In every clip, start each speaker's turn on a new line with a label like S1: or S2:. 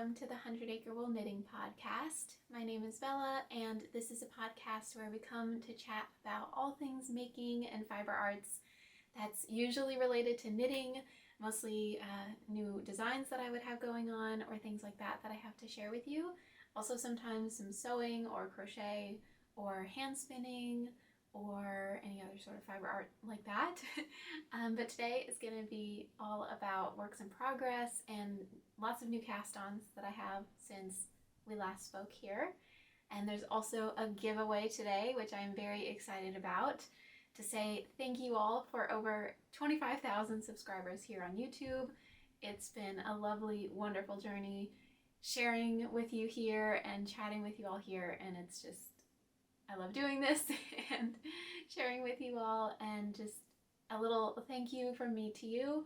S1: welcome to the 100 Acre Wool Knitting Podcast. My name is Bella, and this is a podcast where we come to chat about all things making and fiber arts that's usually related to knitting, mostly new designs that I would have going on or things like that that I have to share with you. Also sometimes some sewing or crochet or hand spinning or any other sort of fiber art like that. But today is going to be all about works in progress and lots of new cast-ons that I have since we last spoke here. And there's also a giveaway today, which I'm very excited about, to say thank you all for over 25,000 subscribers here on YouTube. It's been a lovely, wonderful journey sharing with you here and chatting with you all here, and it's just, I love doing this and sharing with you all, and just a little thank you from me to you.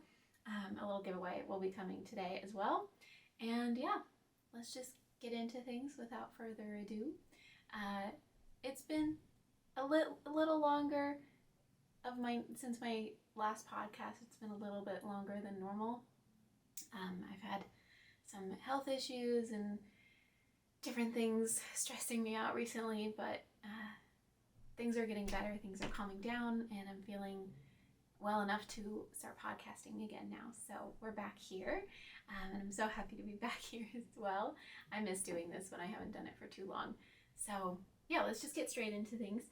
S1: A little giveaway will be coming today as well. And yeah, let's just get into things without further ado. It's been a little longer since my last podcast. It's been a little bit longer than normal. I've had some health issues and different things stressing me out recently, but things are getting better, things are calming down, and I'm feeling well enough to start podcasting again now. So we're back here, and I'm so happy to be back here as well. I miss doing this when I haven't done it for too long. So yeah, let's just get straight into things.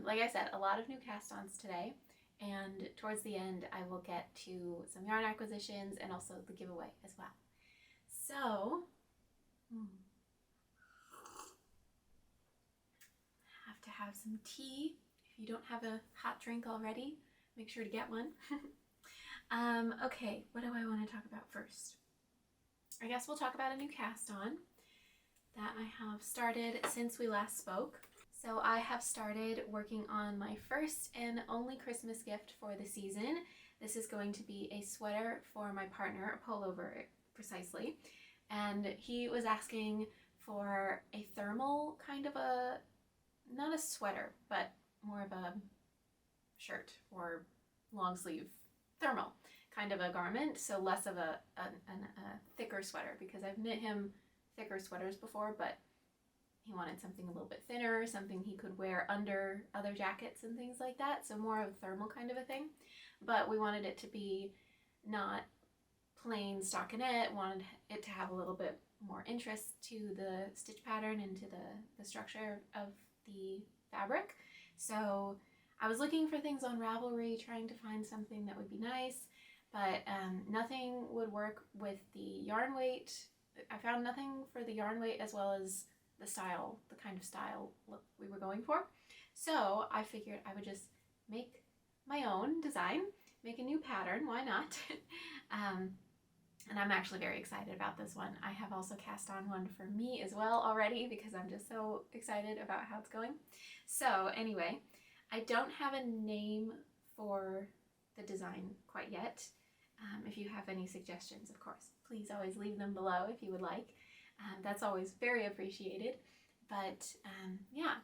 S1: Like I said, a lot of new cast-ons today, and towards the end I will get to some yarn acquisitions and also the giveaway as well. So have to have some tea. If you don't have a hot drink already, make sure to get one. Okay, what do I want to talk about first? I guess we'll talk about a new cast-on that I have started since we last spoke. So I have started working on my first and only Christmas gift for the season. This is going to be a sweater for my partner, a pullover precisely. And he was asking for a thermal kind of a, not a sweater, but more of a shirt or long sleeve thermal kind of a garment. So less of a thicker sweater, because I've knit him thicker sweaters before, but he wanted something a little bit thinner, something he could wear under other jackets and things like that. So more of a thermal kind of a thing. But we wanted it to be not plain stockinette, wanted it to have a little bit more interest to the stitch pattern and to the structure of the fabric. So I was looking for things on Ravelry, trying to find something that would be nice, but nothing would work with the yarn weight. I found nothing for the yarn weight as well as the style, the kind of style look we were going for. So I figured I would just make my own design, make a new pattern, why not? And I'm actually very excited about this one. I have also cast on one for me as well already, because I'm just so excited about how it's going. So anyway, I don't have a name for the design quite yet. If you have any suggestions, of course, please always leave them below if you would like. That's always very appreciated. But yeah,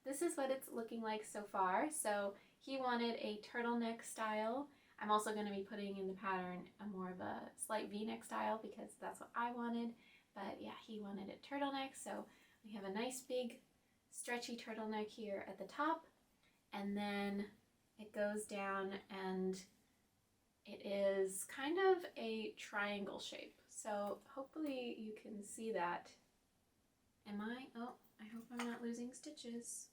S1: this is what it's looking like so far. So he wanted a turtleneck style. I'm also going to be putting in the pattern a more of a slight V-neck style, because that's what I wanted. But yeah, he wanted a turtleneck. So we have a nice big stretchy turtleneck here at the top, and then it goes down and it is kind of a triangle shape. So hopefully you can see that. Oh, I hope I'm not losing stitches.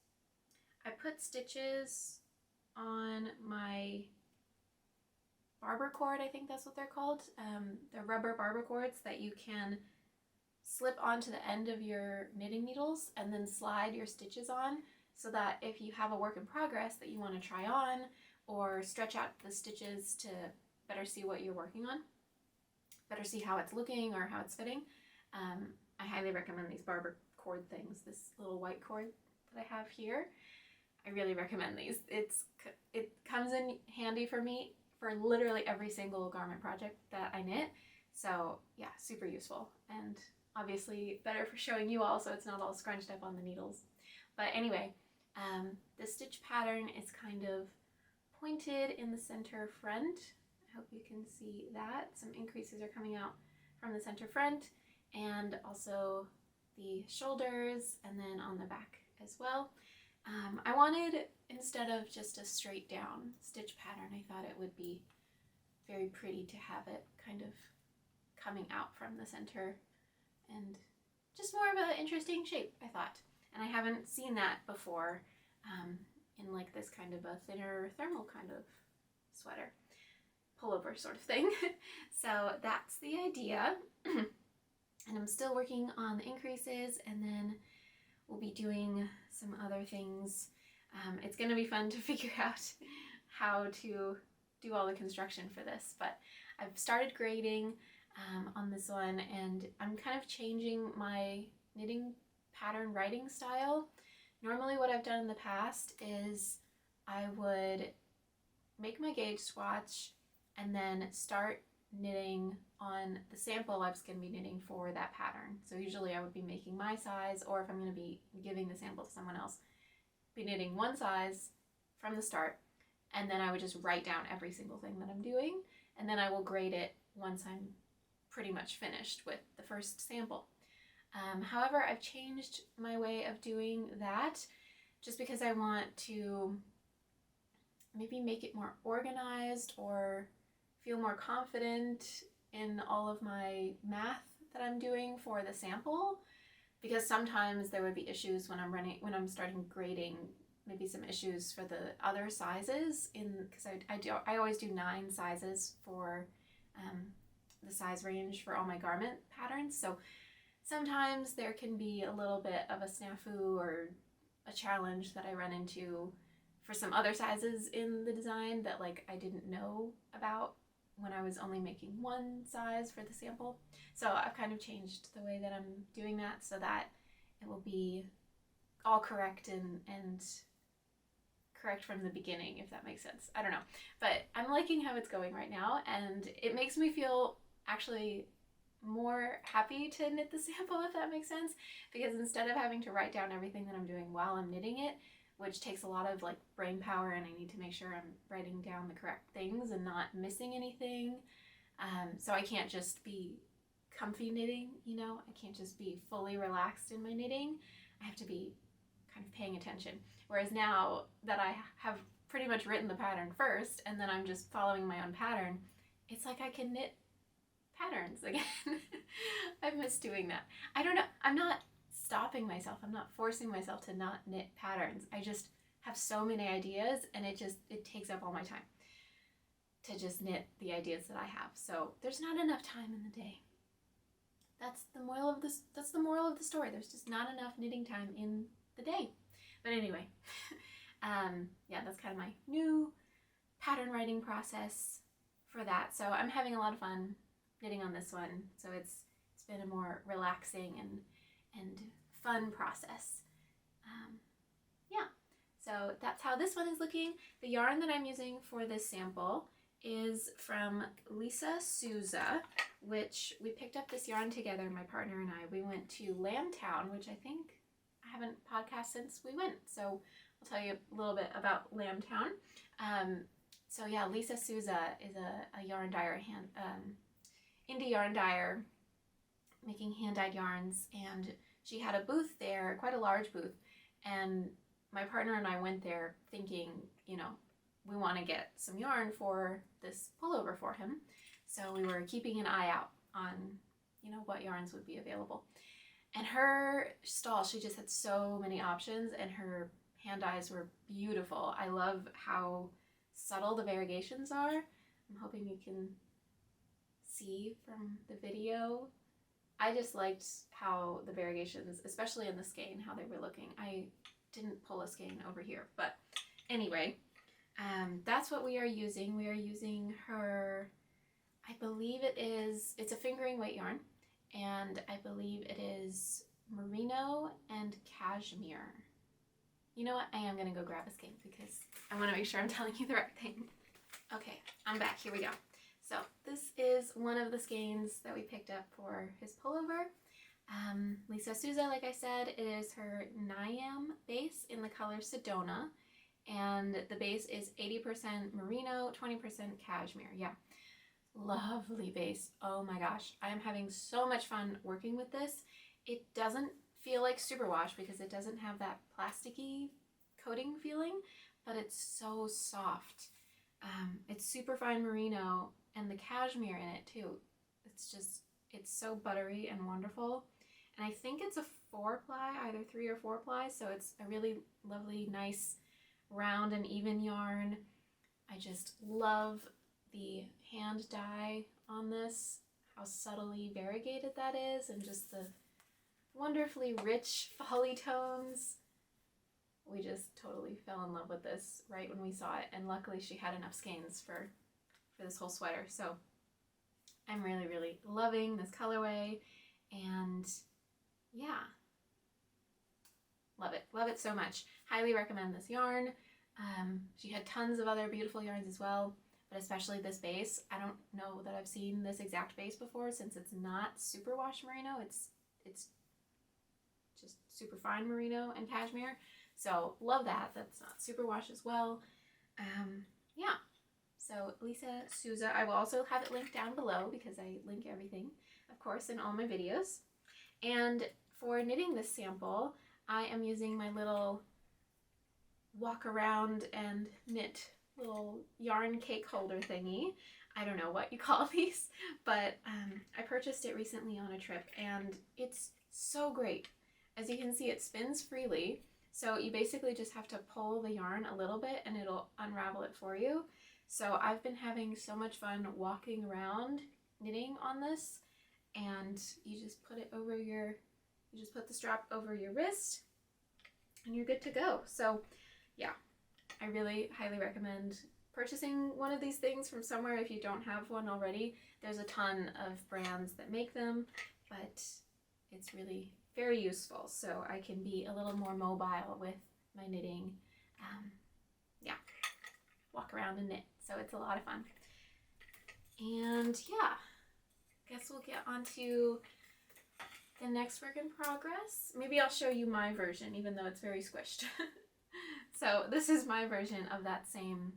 S1: I put stitches on my barber cord, I think that's what they're called. They're rubber barber cords that you can slip onto the end of your knitting needles and then slide your stitches on, so that if you have a work in progress that you want to try on, or stretch out the stitches to better see what you're working on, better see how it's looking or how it's fitting, I highly recommend these barber cord things. This little white cord that I have here, I really recommend these. It comes in handy for me for literally every single garment project that I knit. So yeah, super useful, and obviously better for showing you all so it's not all scrunched up on the needles. But anyway, the stitch pattern is kind of pointed in the center front. I hope you can see that. Some increases are coming out from the center front, and also the shoulders, and then on the back as well. I wanted, instead of just a straight down stitch pattern, I thought it would be very pretty to have it kind of coming out from the center and just more of an interesting shape, I thought. And I haven't seen that before in like this kind of a thinner thermal kind of sweater, pullover sort of thing. So that's the idea. And I'm still working on the increases, and then we'll be doing some other things. It's going to be fun to figure out how to do all the construction for this, but I've started grading on this one, and I'm kind of changing my knitting pattern writing style. Normally what I've done in the past is I would make my gauge swatch and then start knitting on the sample I was going to be knitting for that pattern. So usually I would be making my size, or if I'm going to be giving the sample to someone else, be knitting one size from the start, and then I would just write down every single thing that I'm doing, and then I will grade it once I'm pretty much finished with the first sample. However, I've changed my way of doing that just because I want to maybe make it more organized or feel more confident in all of my math that I'm doing for the sample, because sometimes there would be issues when I'm starting grading, maybe some issues for the other sizes, because I always do 9 sizes for the size range for all my garment patterns. So sometimes there can be a little bit of a snafu or a challenge that I run into for some other sizes in the design that like I didn't know about when I was only making one size for the sample. So I've kind of changed the way that I'm doing that so that it will be all correct and correct from the beginning, if that makes sense. I don't know, but I'm liking how it's going right now, and it makes me feel actually more happy to knit the sample, if that makes sense, because instead of having to write down everything that I'm doing while I'm knitting it, which takes a lot of like brain power, and I need to make sure I'm writing down the correct things and not missing anything. So I can't just be comfy knitting, you know, I can't just be fully relaxed in my knitting. I have to be kind of paying attention. Whereas now that I have pretty much written the pattern first and then I'm just following my own pattern, it's like I can knit patterns again. I've missed doing that. I don't know, I'm not stopping myself, I'm not forcing myself to not knit patterns. I just have so many ideas, and it takes up all my time to just knit the ideas that I have. So there's not enough time in the day. That's the moral of this. That's the moral of the story. There's just not enough knitting time in the day. But anyway, yeah, that's kind of my new pattern writing process for that. So I'm having a lot of fun knitting on this one. So it's been a more relaxing and fun process. Yeah, so that's how this one is looking. The yarn that I'm using for this sample is from Lisa Souza, which we picked up this yarn together, my partner and I. We went to Lambtown, which I think I haven't podcast since we went, so I'll tell you a little bit about Lambtown. So yeah, Lisa Souza is a yarn dyer, indie yarn dyer, making hand-dyed yarns, and she had a booth there, quite a large booth, and my partner and I went there thinking, you know, we want to get some yarn for this pullover for him. So we were keeping an eye out on, you know, what yarns would be available. And her stall, she just had so many options, and her hand dyes were beautiful. I love how subtle the variegations are. I'm hoping you can see from the video. I just liked how the variegations, especially in the skein, how they were looking. I didn't pull a skein over here, but anyway, that's what we are using. We are using her, I believe it's a fingering weight yarn, and I believe it is merino and cashmere. You know what? I am going to go grab a skein because I want to make sure I'm telling you the right thing. Okay, I'm back. Here we go. So this is one of the skeins that we picked up for his pullover. Lisa Souza, like I said, it is her Nyam base in the color Sedona, and the base is 80% merino, 20% cashmere. Yeah, lovely base. Oh my gosh, I am having so much fun working with this. It doesn't feel like superwash because it doesn't have that plasticky coating feeling, but it's so soft. It's super fine merino, and the cashmere in it too. It's so buttery and wonderful. And I think it's a 4-ply, either 3 or 4-ply, so it's a really lovely, nice, round and even yarn. I just love the hand dye on this, how subtly variegated that is, and just the wonderfully rich folly tones. We just totally fell in love with this right when we saw it, and luckily she had enough skeins for this whole sweater. So I'm really, really loving this colorway, and yeah, love it so much. Highly recommend this yarn. She had tons of other beautiful yarns as well, but especially this base. I don't know that I've seen this exact base before, since it's not superwash merino. It's just super fine merino and cashmere. So love that. That's not superwash as well. Yeah. So Lisa Souza, I will also have it linked down below because I link everything, of course, in all my videos. And for knitting this sample, I am using my little walk around and knit little yarn cake holder thingy. I don't know what you call these, but I purchased it recently on a trip, and it's so great. As you can see, it spins freely, so you basically just have to pull the yarn a little bit and it'll unravel it for you. So I've been having so much fun walking around knitting on this, and you just put it over you just put the strap over your wrist and you're good to go. So yeah, I really highly recommend purchasing one of these things from somewhere if you don't have one already. There's a ton of brands that make them, but it's really very useful, so I can be a little more mobile with my knitting. Yeah, walk around and knit, so it's a lot of fun. And yeah, guess we'll get on to the next work in progress. Maybe I'll show you my version, even though it's very squished. So this is my version of that same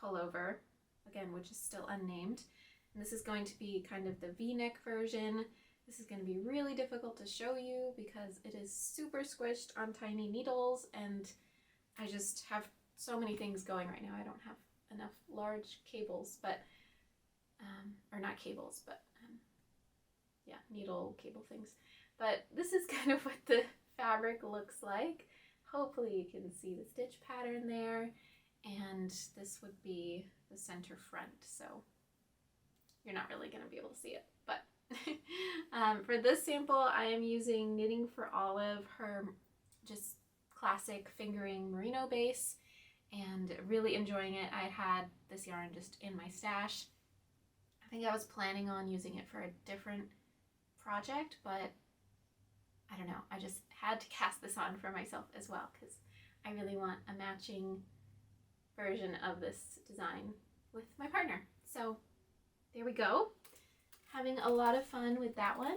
S1: pullover, again, which is still unnamed. And this is going to be kind of the V-neck version. This is going to be really difficult to show you because it is super squished on tiny needles, and I just have so many things going right now. I don't have enough large cables, but, or not cables, but yeah, needle cable things. But this is kind of what the fabric looks like. Hopefully you can see the stitch pattern there, and this would be the center front, so you're not really going to be able to see it. But for this sample, I am using Knitting for Olive, her just classic fingering merino base, and really enjoying it. I had this yarn just in my stash. I think I was planning on using it for a different project, but I don't know, I just had to cast this on for myself as well because I really want a matching version of this design with my partner. So there we go. Having a lot of fun with that one,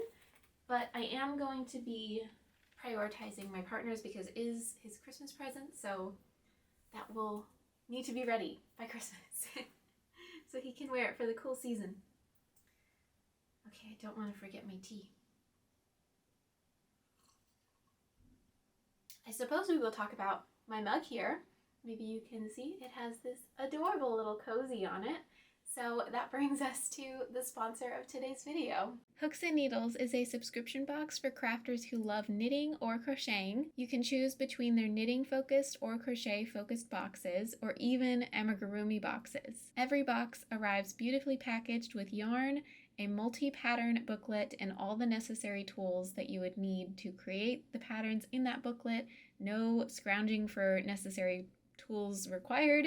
S1: but I am going to be prioritizing my partner's because it is his Christmas present, so that will need to be ready by Christmas so he can wear it for the cool season. Okay, I don't want to forget my tea. I suppose we will talk about my mug here. Maybe you can see it has this adorable little cozy on it. So that brings us to the sponsor of today's video. Hooks and Needles is a subscription box for crafters who love knitting or crocheting. You can choose between their knitting-focused or crochet-focused boxes, or even amigurumi boxes. Every box arrives beautifully packaged with yarn, a multi-pattern booklet, and all the necessary tools that you would need to create the patterns in that booklet. No scrounging for necessary tools required,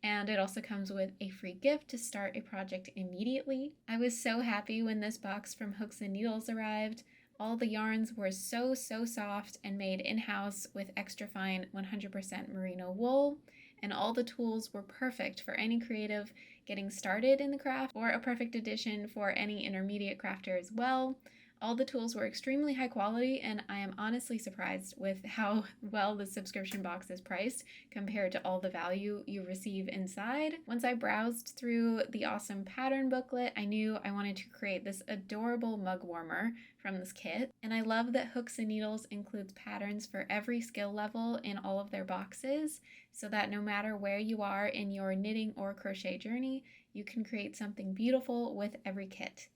S1: and it also comes with a free gift to start a project immediately. I was so happy when this box from Hooks and Needles arrived. All the yarns were so soft and made in-house with extra fine 100% merino wool, and all the tools were perfect for any creative getting started in the craft, or a perfect addition for any intermediate crafter as well. All the tools were extremely high quality, and I am honestly surprised with how well the subscription box is priced compared to all the value you receive inside. Once I browsed through the awesome pattern booklet, I knew I wanted to create this adorable mug warmer from this kit. And I love that Hooks and Needles includes patterns for every skill level in all of their boxes, so that no matter where you are in your knitting or crochet journey, you can create something beautiful with every kit.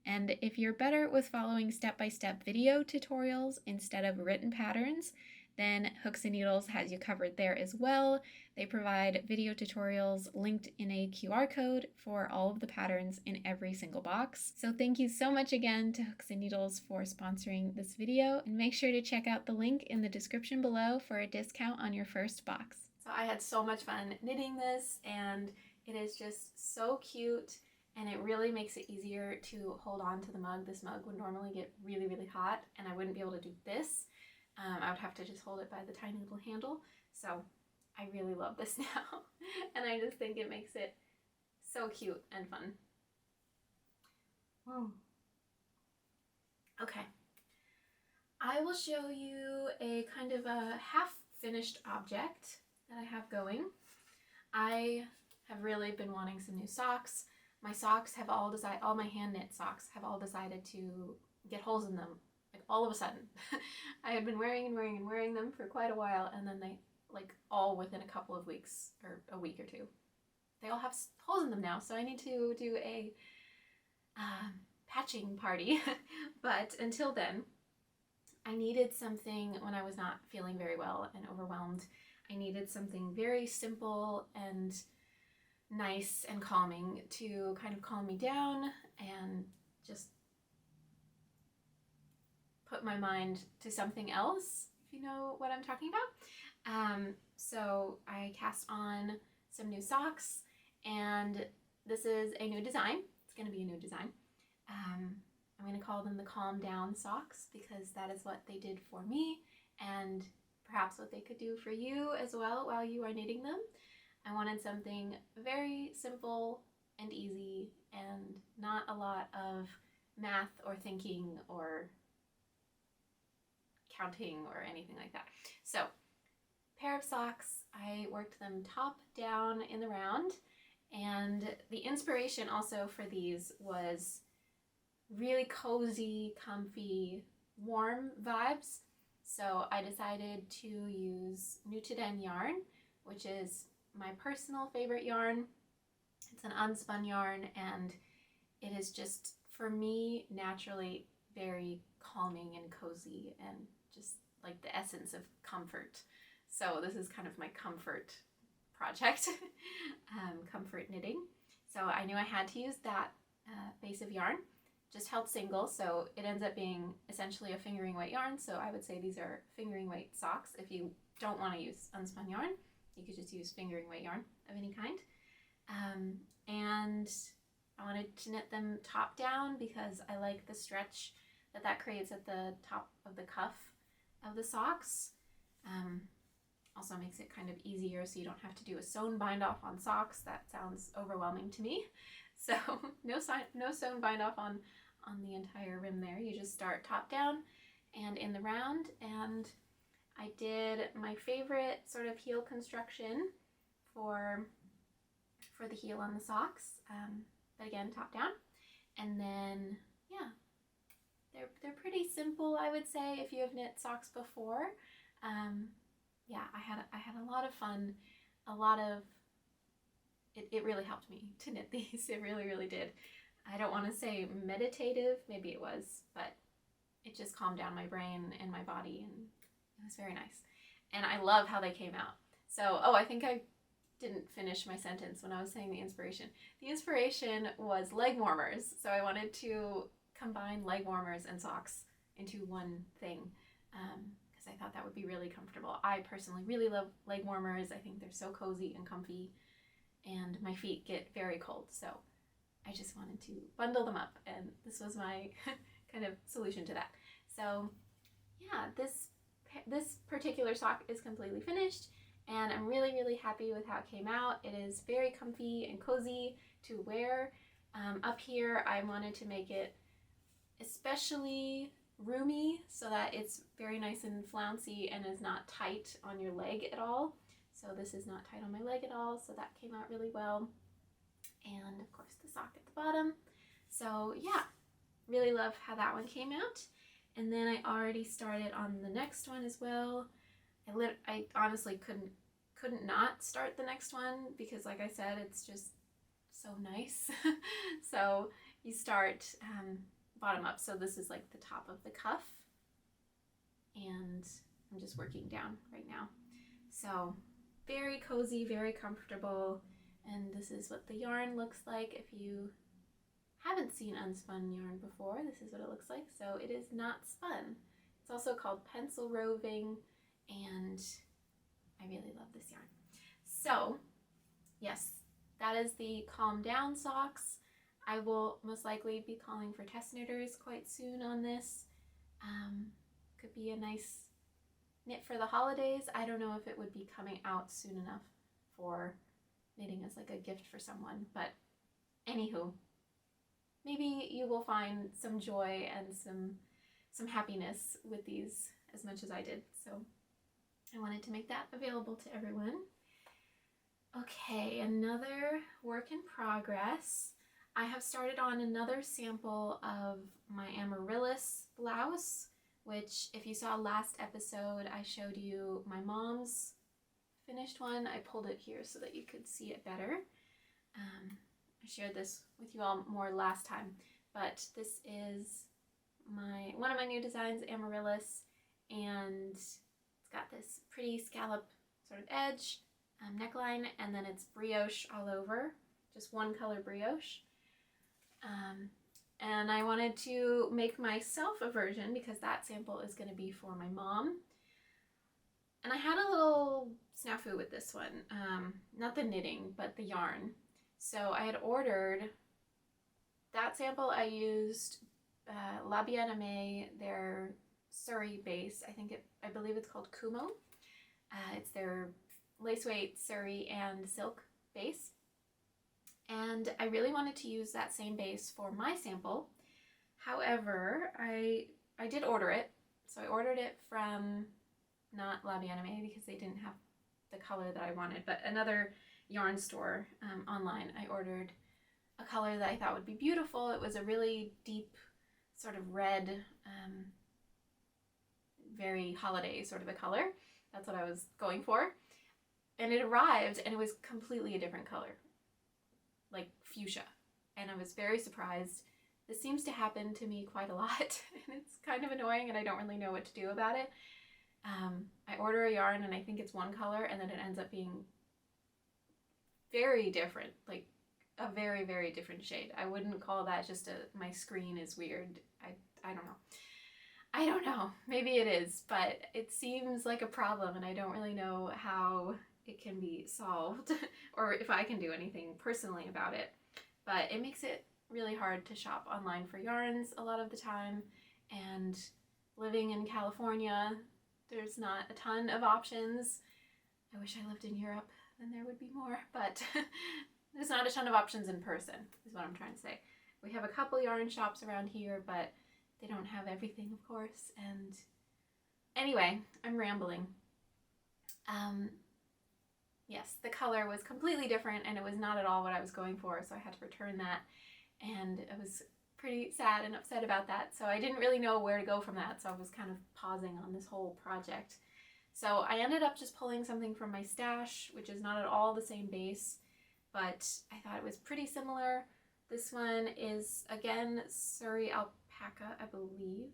S1: And if you're better with following step-by-step video tutorials instead of written patterns, then Hooks and Needles has you covered there as well. They provide video tutorials linked in a QR code for all of the patterns in every single box. So thank you so much again to Hooks and Needles for sponsoring this video, and make sure to check out the link in the description below for a discount on your first box. So I had so much fun knitting this, and it is just so cute. And it really makes it easier to hold on to the mug. This mug would normally get really, really hot, and I wouldn't be able to do this. I would have to just hold it by the tiny little handle. So I really love this now. And I just think it makes it so cute and fun. Whoa. Okay. I will show you a kind of a half-finished object that I have going. I have really been wanting some new socks. My socks have all my hand knit socks have all decided to get holes in them, like all of a sudden. I had been wearing them for quite a while, and then they, like, all within a couple of weeks, or a week or two, they all have holes in them now, so I need to do a patching party. But until then, I needed something when I was not feeling very well and overwhelmed. I needed something very simple and nice and calming to kind of calm me down and just put my mind to something else, if you know what I'm talking about. So I cast on some new socks, and this is a new design. It's going to be a new design. I'm going to call them the Calm Down socks, because that is what they did for me, and perhaps what they could do for you as well while you are knitting them. I wanted something very simple and easy, and not a lot of math or thinking or counting or anything like that. So, pair of socks. I worked them top down in the round, and the inspiration also for these was really cozy, comfy, warm vibes. So I decided to use Nutiden yarn, which is my personal favorite yarn. It's an unspun yarn, and it is just, for me, naturally very calming and cozy, and just like the essence of comfort. So this is kind of my comfort project, comfort knitting. So I knew I had to use that base of yarn, just held single, so it ends up being essentially a fingering weight yarn. So I would say these are fingering weight socks. If you don't want to use unspun yarn, you could just use fingering weight yarn of any kind. And I wanted to knit them top down because I like the stretch that creates at the top of the cuff of the socks. Also makes it kind of easier so you don't have to do a sewn bind off on socks. That sounds overwhelming to me. So no sewn bind off on the entire rim there. You just start top down and in the round, and I did my favorite sort of heel construction for the heel on the socks, but again, top down. And then, yeah, they're pretty simple, I would say, if you have knit socks before. Yeah, I had a lot of fun, it really helped me to knit these. It really, really did. I don't want to say meditative, maybe it was, but it just calmed down my brain and my body, and it was very nice. And I love how they came out. So, I think I didn't finish my sentence when I was saying the inspiration. The inspiration was leg warmers. So I wanted to combine leg warmers and socks into one thing, because I thought that would be really comfortable. I personally really love leg warmers. I think they're so cozy and comfy, and my feet get very cold. So I just wanted to bundle them up, and this was my kind of solution to that. So yeah, this particular sock is completely finished, and I'm really, really happy with how it came out. It is very comfy and cozy to wear. Up here, I wanted to make it especially roomy so that it's very nice and flouncy and is not tight on your leg at all. So this is not tight on my leg at all, so that came out really well. And of course the sock at the bottom. So yeah, really love how that one came out. And then I already started on the next one as well. I honestly couldn't not start the next one because, like I said, it's just so nice. So you start bottom up. So this is like the top of the cuff, and I'm just working down right now. So very cozy, very comfortable, and this is what the yarn looks like. If you haven't seen unspun yarn before, this is what it looks like. So it is not spun. It's also called pencil roving, and I really love this yarn. So yes, that is the Calm Down socks. I will most likely be calling for test knitters quite soon on this. Could be a nice knit for the holidays. I don't know if it would be coming out soon enough for knitting as like a gift for someone, but anywho, maybe you will find some joy and some happiness with these as much as I did. So I wanted to make that available to everyone. Okay, another work in progress. I have started on another sample of my Amaryllis blouse, which if you saw last episode, I showed you my mom's finished one. I pulled it here so that you could see it better. I shared this with you all more last time, but this is one of my new designs, Amaryllis, and it's got this pretty scallop sort of edge, neckline, and then it's brioche all over, just one color brioche. And I wanted to make myself a version because that sample is going to be for my mom. And I had a little snafu with this one, not the knitting, but the yarn. So I had ordered that sample. I used La Bien-Aimée, their Surrey base. I believe it's called Kumo. It's their lace weight Surrey and silk base. And I really wanted to use that same base for my sample. However, I did order it. So I ordered it from not La Bien-Aimée because they didn't have the color that I wanted, but another yarn store online. I ordered a color that I thought would be beautiful. It was a really deep sort of red, very holiday sort of a color. That's what I was going for. And it arrived and it was completely a different color, like fuchsia. And I was very surprised. This seems to happen to me quite a lot, and it's kind of annoying and I don't really know what to do about it. I order a yarn and I think it's one color and then it ends up being very different, like a very, very different shade. I wouldn't call that just my screen is weird. I don't know. I don't know. Maybe it is, but it seems like a problem and I don't really know how it can be solved or if I can do anything personally about it. But it makes it really hard to shop online for yarns a lot of the time, and living in California, there's not a ton of options. I wish I lived in Europe, then there would be more, but there's not a ton of options in person, is what I'm trying to say. We have a couple yarn shops around here, but they don't have everything, of course. And anyway, I'm rambling. Yes, the color was completely different and it was not at all what I was going for, so I had to return that. And I was pretty sad and upset about that, so I didn't really know where to go from that, so I was kind of pausing on this whole project. So I ended up just pulling something from my stash, which is not at all the same base, but I thought it was pretty similar. This one is, again, Surrey alpaca, I believe,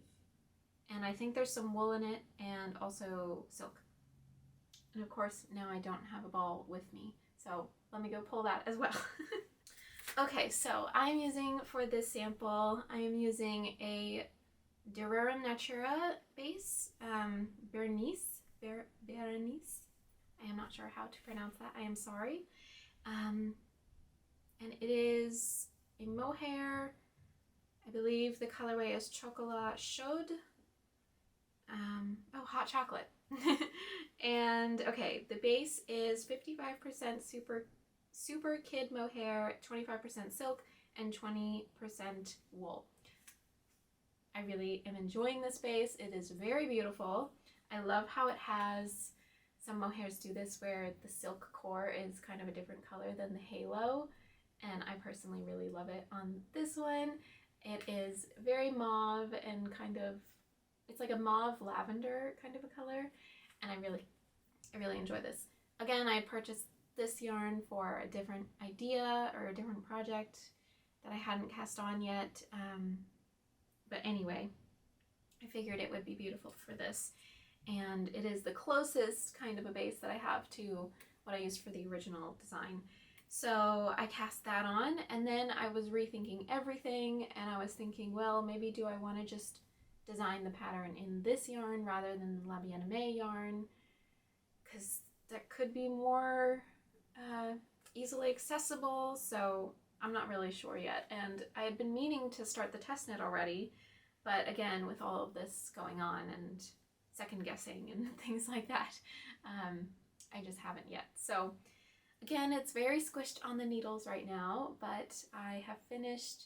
S1: and I think there's some wool in it and also silk. And of course, now I don't have a ball with me, so let me go pull that as well. Okay, so I'm using for this sample, I am using a Durera Natura base, Berenice. I am not sure how to pronounce that, I am sorry. And it is a mohair. I believe the colorway is Chocolat Chaude. Oh, hot chocolate. And okay, the base is 55% super kid mohair, 25% silk, and 20% wool. I really am enjoying the space. It is very beautiful. I love how it has, some mohairs do this where the silk core is kind of a different color than the halo, and I personally really love it on this one. It is very mauve and kind of, it's like a mauve lavender kind of a color, and I really enjoy this. Again, I purchased this yarn for a different idea or a different project that I hadn't cast on yet, but anyway, I figured it would be beautiful for this, and it is the closest kind of a base that I have to what I used for the original design. So I cast that on, and then I was rethinking everything, and I was thinking, well, maybe do I want to just design the pattern in this yarn rather than the La Bien-Aimée yarn, because that could be more easily accessible, so I'm not really sure yet. And I had been meaning to start the test knit already, but again, with all of this going on and second guessing and things like that, I just haven't yet. So again, it's very squished on the needles right now, but I have finished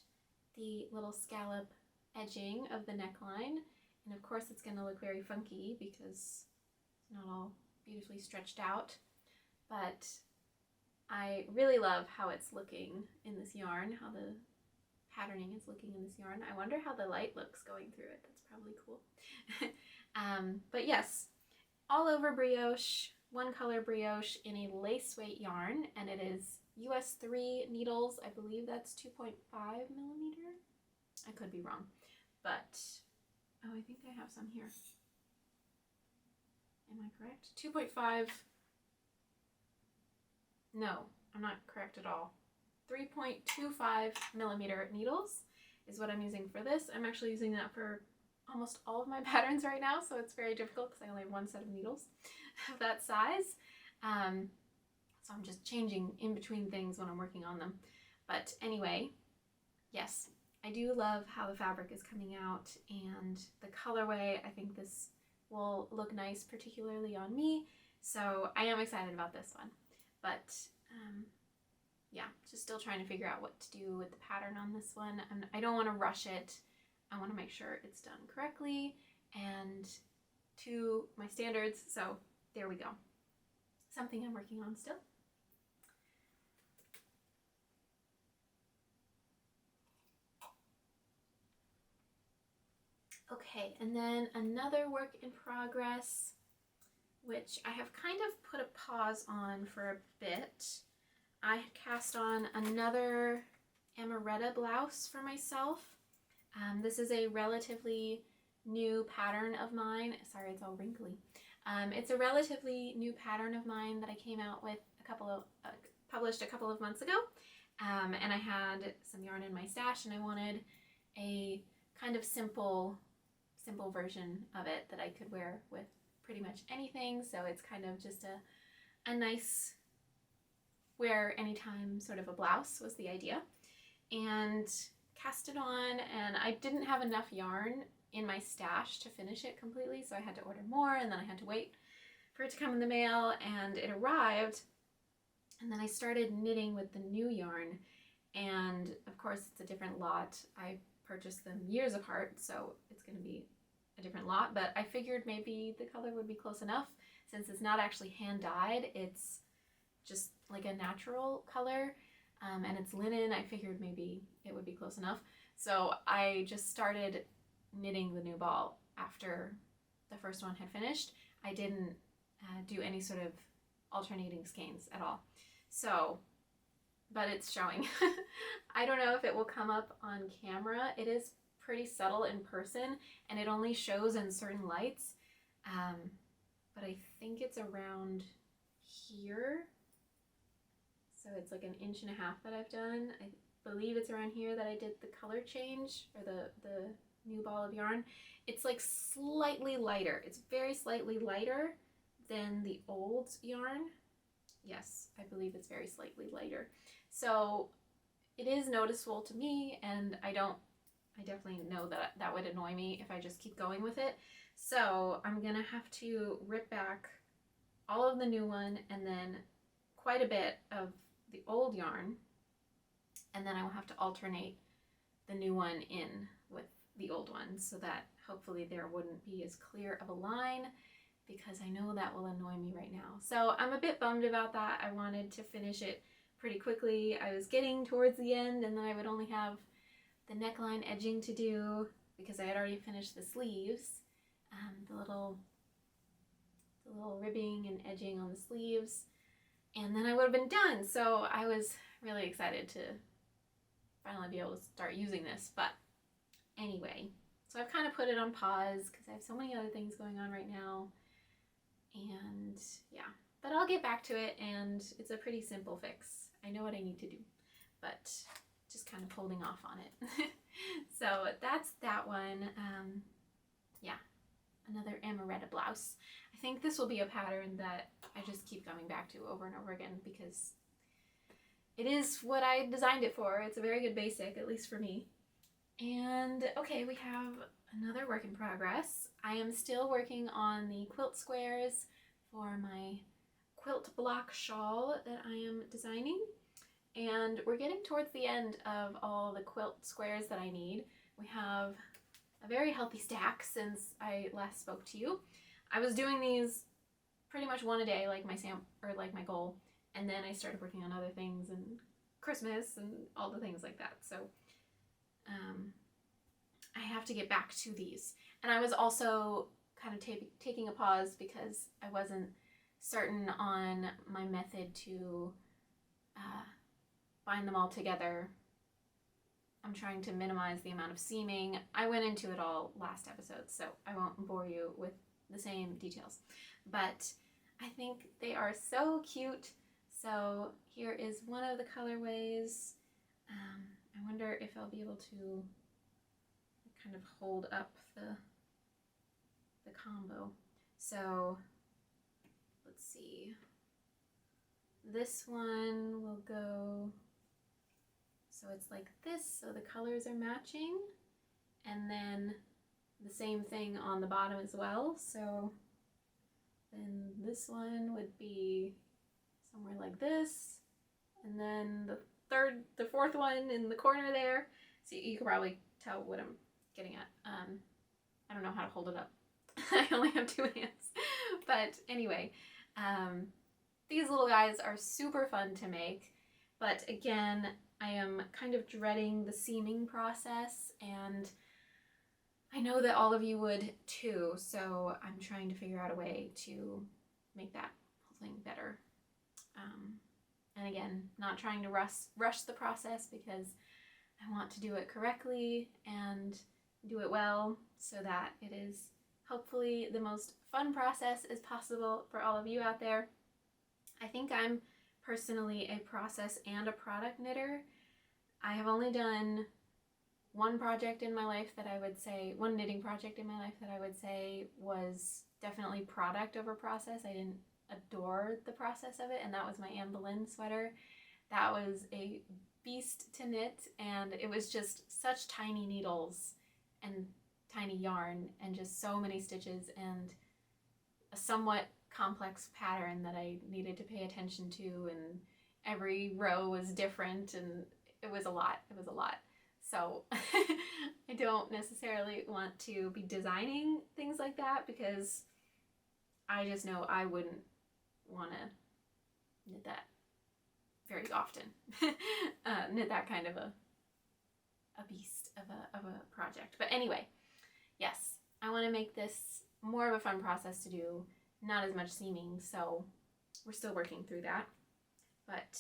S1: the little scallop edging of the neckline, and of course it's going to look very funky because it's not all beautifully stretched out, but I really love how it's looking in this yarn, how the patterning is looking in this yarn. I wonder how the light looks going through it. That's probably cool. But yes, all over brioche, one color brioche in a lace weight yarn, and it is US 3 needles. I believe that's 2.5 millimeter. I could be wrong, but oh, I think I have some here. Am I correct? 2.5. No, I'm not correct at all. 3.25 millimeter needles is what I'm using for this. I'm actually using that for almost all of my patterns right now, so it's very difficult because I only have one set of needles of that size. So I'm just changing in between things when I'm working on them. But anyway, yes, I do love how the fabric is coming out and the colorway. I think this will look nice, particularly on me. So I am excited about this one. But yeah, just still trying to figure out what to do with the pattern on this one. I don't want to rush it. I want to make sure it's done correctly and to my standards. So there we go. Something I'm working on still. Okay, and then another work in progress, which I have kind of put a pause on for a bit. I had cast on another Amoretta blouse for myself. This is a relatively new pattern of mine. Sorry, it's all wrinkly. It's a relatively new pattern of mine that I came out with published a couple of months ago. And I had some yarn in my stash, and I wanted a kind of simple version of it that I could wear with pretty much anything. So it's kind of just a nice wear anytime sort of a blouse was the idea. And cast it on, and I didn't have enough yarn in my stash to finish it completely, so I had to order more, and then I had to wait for it to come in the mail, and it arrived. And then I started knitting with the new yarn, and of course it's a different lot. I purchased them years apart, so it's going to be a different lot, but I figured maybe the color would be close enough since it's not actually hand dyed. It's just like a natural color, and it's linen. I figured maybe it would be close enough. So I just started knitting the new ball after the first one had finished. I didn't do any sort of alternating skeins at all. So, but it's showing. I don't know if it will come up on camera. It is pretty subtle in person, and it only shows in certain lights. But I think it's around here. So it's like 1.5 inches that I've done. I believe it's around here that I did the color change, or the new ball of yarn. It's like slightly lighter. It's very slightly lighter than the old yarn. Yes, I believe it's very slightly lighter. So it is noticeable to me, and I definitely know that that would annoy me if I just keep going with it. So I'm gonna have to rip back all of the new one and then quite a bit of the old yarn, and then I will have to alternate the new one in with the old one so that hopefully there wouldn't be as clear of a line, because I know that will annoy me right now. So I'm a bit bummed about that. I wanted to finish it pretty quickly. I was getting towards the end and then I would only have the neckline edging to do because I had already finished the sleeves, the little ribbing and edging on the sleeves, and then I would have been done. So I was really excited to finally be able to start using this. But anyway, so I've kind of put it on pause because I have so many other things going on right now. And yeah, but I'll get back to it, and it's a pretty simple fix. I know what I need to do, but just kind of holding off on it. So that's that one. Yeah, another Amoretta blouse. I think this will be a pattern that I just keep coming back to over and over again because it is what I designed it for. It's a very good basic, at least for me. And okay, we have another work in progress. I am still working on the quilt squares for my quilt block shawl that I am designing. And we're getting towards the end of all the quilt squares that I need. We have a very healthy stack since I last spoke to you. I was doing these pretty much one a day, like my goal, and then I started working on other things and Christmas and all the things like that. So I have to get back to these. And I was also kind of taking a pause because I wasn't certain on my method to bind them all together. I'm trying to minimize the amount of seaming. I went into it all last episode, so I won't bore you with the same details. But I think they are so cute. So here is one of the colorways. I wonder if I'll be able to kind of hold up the combo. So let's see. This one will go, so it's like this, so the colors are matching, and then the same thing on the bottom as well. So then this one would be somewhere like this, and then the fourth one in the corner there. So you can probably tell what I'm getting at. I don't know how to hold it up. I only have two hands. But anyway, these little guys are super fun to make, but again, I am kind of dreading the seaming process, and I know that all of you would too, so I'm trying to figure out a way to make that whole thing better. And again, not trying to rush the process because I want to do it correctly and do it well so that it is hopefully the most fun process as possible for all of you out there. I think I'm personally a process and a product knitter. I have only done one project in my life that I would say, one knitting project in my life that I would say was definitely product over process. I didn't adore the process of it, and that was my Anne Boleyn sweater. That was a beast to knit, and it was just such tiny needles and tiny yarn and just so many stitches and a somewhat complex pattern that I needed to pay attention to, and every row was different, and it was a lot. So I don't necessarily want to be designing things like that because I just know I wouldn't want to knit that very often. Knit that kind of a beast of a project. But anyway, yes, I want to make this more of a fun process to do, not as much seaming, so we're still working through that. But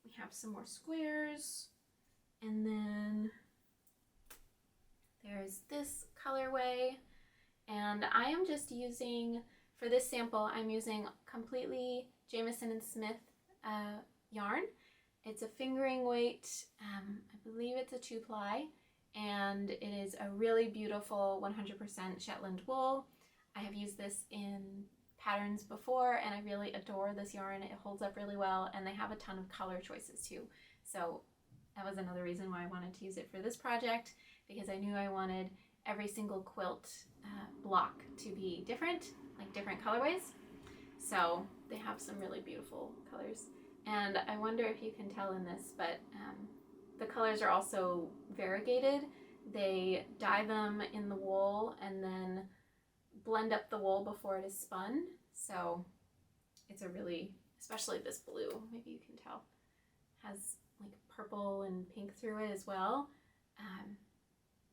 S1: we have some more squares, and then there's this colorway, and I am just using, for this sample, I'm using completely Jamieson and Smith yarn. It's a fingering weight, I believe it's a 2-ply, and it is a really beautiful 100% Shetland wool. I have used this in patterns before, and I really adore this yarn. It holds up really well, and they have a ton of color choices too. So that was another reason why I wanted to use it for this project, because I knew I wanted every single quilt block to be different, like different colorways. So they have some really beautiful colors. And I wonder if you can tell in this, but the colors are also variegated. they dye them in the wool and then blend up the wool before it is spun. So it's a really, especially this blue, maybe you can tell, has like purple and pink through it as well.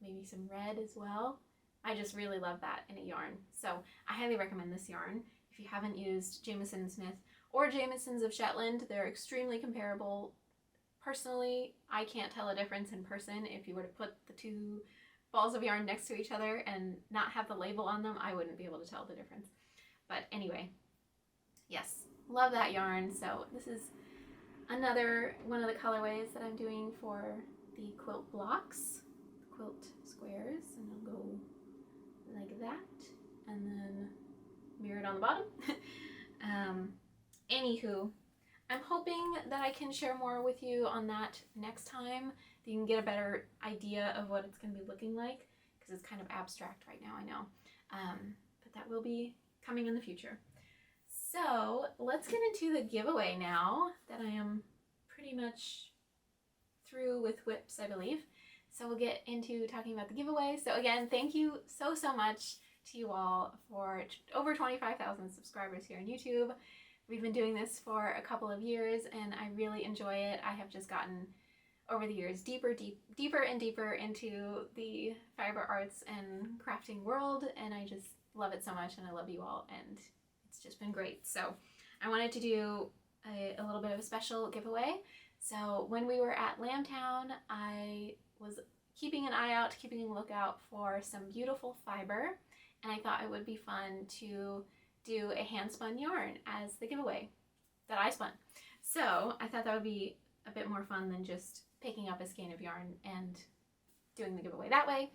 S1: Maybe some red as well. I just really love that in a yarn. So I highly recommend this yarn. If you haven't used Jamieson Smith or Jamieson's of Shetland, they're extremely comparable. Personally, I can't tell a difference in person. If you were to put the two balls of yarn next to each other and not have the label on them, I wouldn't be able to tell the difference. But anyway, yes, love that yarn. So this is another one of the colorways that I'm doing for the quilt blocks, the quilt squares, and I'll go like that and then mirror it on the bottom. Anywho, I'm hoping that I can share more with you on that next time, that you can get a better idea of what it's going to be looking like, because it's kind of abstract right now, I know. But that will be coming in the future. So let's get into the giveaway now that I am pretty much through with whips, I believe. So we'll get into talking about the giveaway. So again, thank you so much to you all for over 25,000 subscribers here on YouTube. We've been doing this for a couple of years and I really enjoy it. I have just gotten over the years deeper and deeper into the fiber arts and crafting world, and I just love it so much, and I love you all, and it's just been great. So I wanted to do a little bit of a special giveaway. So when we were at Lambtown, I was keeping an eye out, keeping a lookout for some beautiful fiber, and I thought it would be fun to do a hand spun yarn as the giveaway that I spun. So I thought that would be a bit more fun than just picking up a skein of yarn and doing the giveaway that way.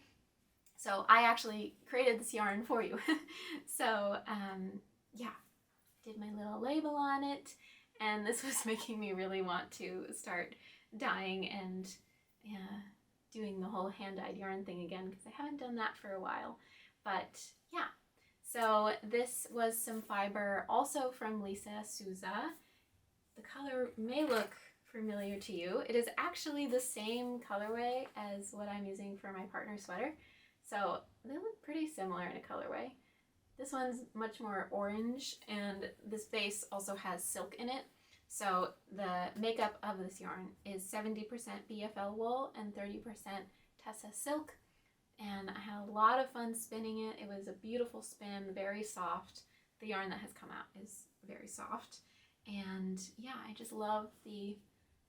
S1: So I actually created this yarn for you. So yeah, did my little label on it, and this was making me really want to start dyeing and doing the whole hand-dyed yarn thing again, because I haven't done that for a while. But yeah, so this was some fiber also from Lisa Souza. The color may look familiar to you. It is actually the same colorway as what I'm using for my partner sweater. So they look pretty similar in a colorway. This one's much more orange, and this base also has silk in it. So the makeup of this yarn is 70% BFL wool and 30% Tessa silk. And I had a lot of fun spinning it. It was a beautiful spin, very soft. The yarn that has come out is very soft. And yeah, I just love the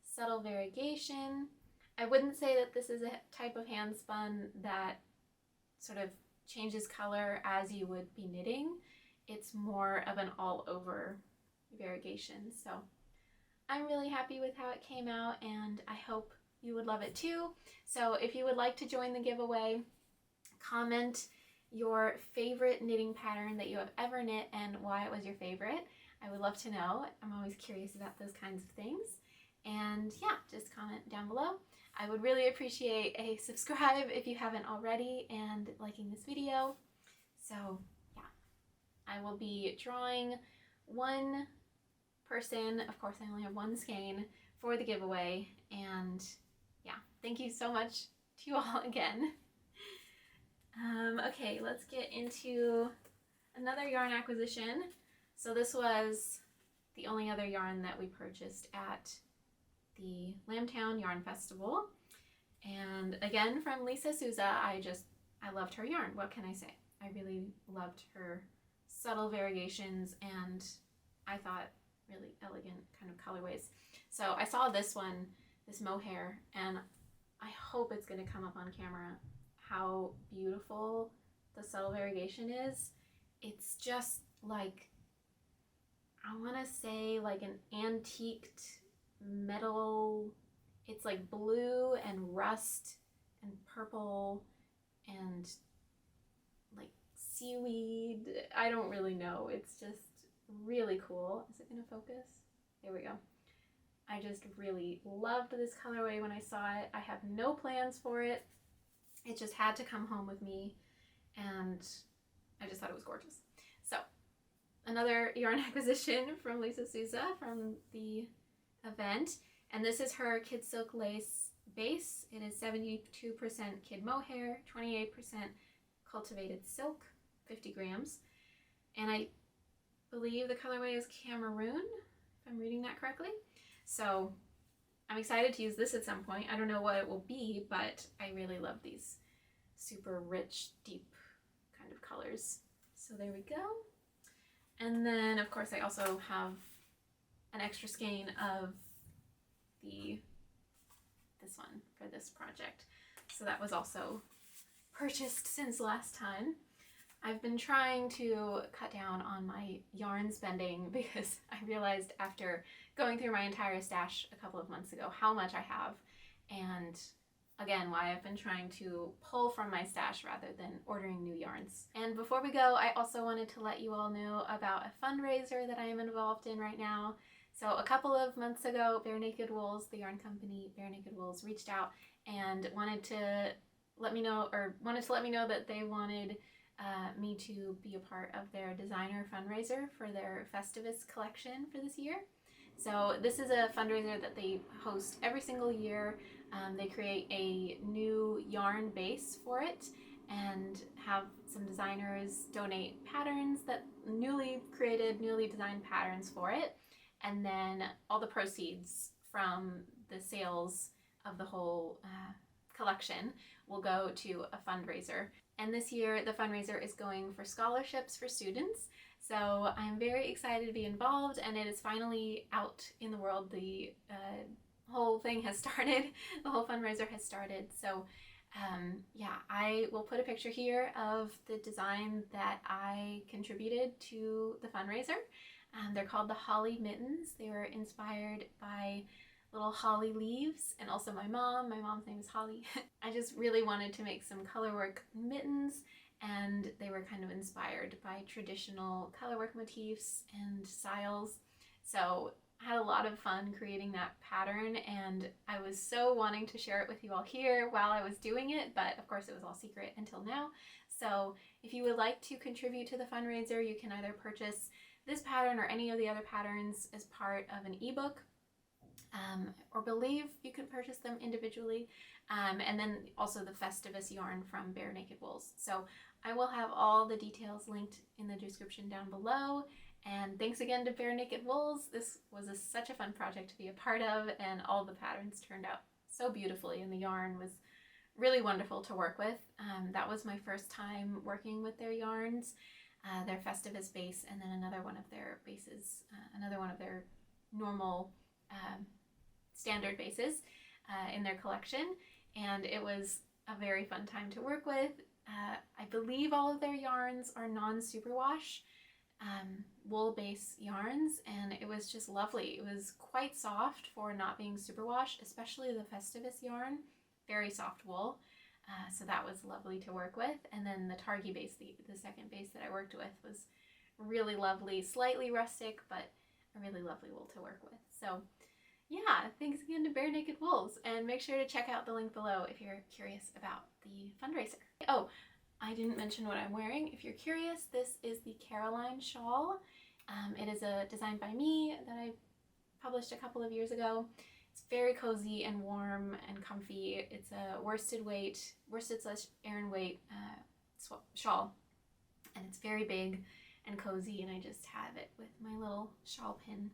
S1: subtle variegation. I wouldn't say that this is a type of hand spun that sort of changes color as you would be knitting. It's more of an all over variegation. So I'm really happy with how it came out, and I hope you would love it too. So if you would like to join the giveaway, comment your favorite knitting pattern that you have ever knit and why it was your favorite. I would love to know. I'm always curious about those kinds of things. And yeah, just comment down below. I would really appreciate a subscribe if you haven't already, and liking this video. So yeah, I will be drawing one person. Of course, I only have one skein for the giveaway. And yeah, thank you so much to you all again. Okay, let's get into another yarn acquisition. So this was the only other yarn that we purchased at the Lambtown Yarn Festival. And again, from Lisa Souza, I loved her yarn. What can I say? I really loved her subtle variations, and I thought really elegant kind of colorways. So I saw this one, this mohair, and I hope it's going to come up on camera how beautiful the subtle variegation is. It's just like, I want to say like an antiqued metal. It's like blue and rust and purple and like seaweed. I don't really know. It's just really cool. Is it going to focus? There we go. I just really loved this colorway when I saw it. I have no plans for it. It just had to come home with me, and I just thought it was gorgeous. So another yarn acquisition from Lisa Souza from the event, and this is her Kid Silk Lace base. It is 72% kid mohair, 28% cultivated silk, 50 grams. And I believe the colorway is Cameroon, if I'm reading that correctly. So I'm excited to use this at some point. I don't know what it will be, but I really love these super rich, deep kind of colors. So there we go. And then of course I also have an extra skein of this one for this project. So that was also purchased since last time. I've been trying to cut down on my yarn spending because I realized after going through my entire stash a couple of months ago how much I have, and again why I've been trying to pull from my stash rather than ordering new yarns. And before we go, I also wanted to let you all know about a fundraiser that I am involved in right now. So a couple of months ago, Bare Naked Wools, the yarn company Bare Naked Wools, reached out and wanted to let me know that they wanted me to be a part of their designer fundraiser for their Festivus collection for this year. So this is a fundraiser that they host every single year. They create a new yarn base for it and have some designers donate patterns, that newly designed patterns for it. And then all the proceeds from the sales of the whole collection will go to a fundraiser. And this year the fundraiser is going for scholarships for students. So I'm very excited to be involved, and it is finally out in the world. The whole thing has started. The whole fundraiser has started. So yeah, I will put a picture here of the design that I contributed to the fundraiser. They're called the Holly Mittens. They were inspired by little holly leaves, and also my mom's name is Holly. I just really wanted to make some colorwork mittens, and they were kind of inspired by traditional colorwork motifs and styles. So I had a lot of fun creating that pattern, and I was so wanting to share it with you all here while I was doing it, but of course it was all secret until now. So if you would like to contribute to the fundraiser, you can either purchase this pattern or any of the other patterns as part of an ebook, or believe you can purchase them individually, and then also the Festivus yarn from Bare Naked Wools. So I will have all the details linked in the description down below. And thanks again to Bare Naked Wools. This was such a fun project to be a part of, and all the patterns turned out so beautifully, and the yarn was really wonderful to work with. That was my first time working with their yarns, their Festivus base, and then another one of their bases, another one of their normal standard bases in their collection, and it was a very fun time to work with. I believe all of their yarns are non-superwash wool base yarns, and it was just lovely. It was quite soft for not being superwash, especially the Festivus yarn, very soft wool. So that was lovely to work with. And then the Targhee base, the second base that I worked with, was really lovely, slightly rustic, but a really lovely wool to work with. So yeah, thanks again to Bare Naked Wools, and make sure to check out the link below if you're curious about the fundraiser. Oh, I didn't mention what I'm wearing. If you're curious, this is the Caroline shawl. It is a design by me that I published a couple of years ago. It's very cozy and warm and comfy. It's a worsted / Aran weight shawl, and it's very big and cozy, and I just have it with my little shawl pin.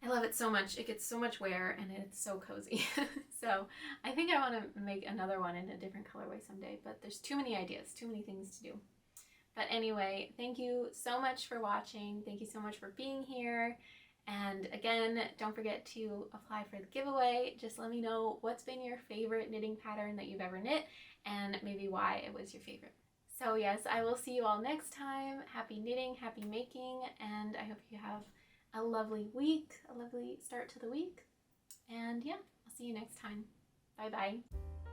S1: I love it so much. It gets so much wear, and it's so cozy. So I think I want to make another one in a different colorway someday, but there's too many ideas, too many things to do. But anyway, thank you so much for watching. Thank you so much for being here. And again, don't forget to apply for the giveaway. Just let me know what's been your favorite knitting pattern that you've ever knit, and maybe why it was your favorite. So yes, I will see you all next time. Happy knitting, happy making, and I hope you have a lovely week, a lovely start to the week. And yeah, I'll see you next time. Bye bye.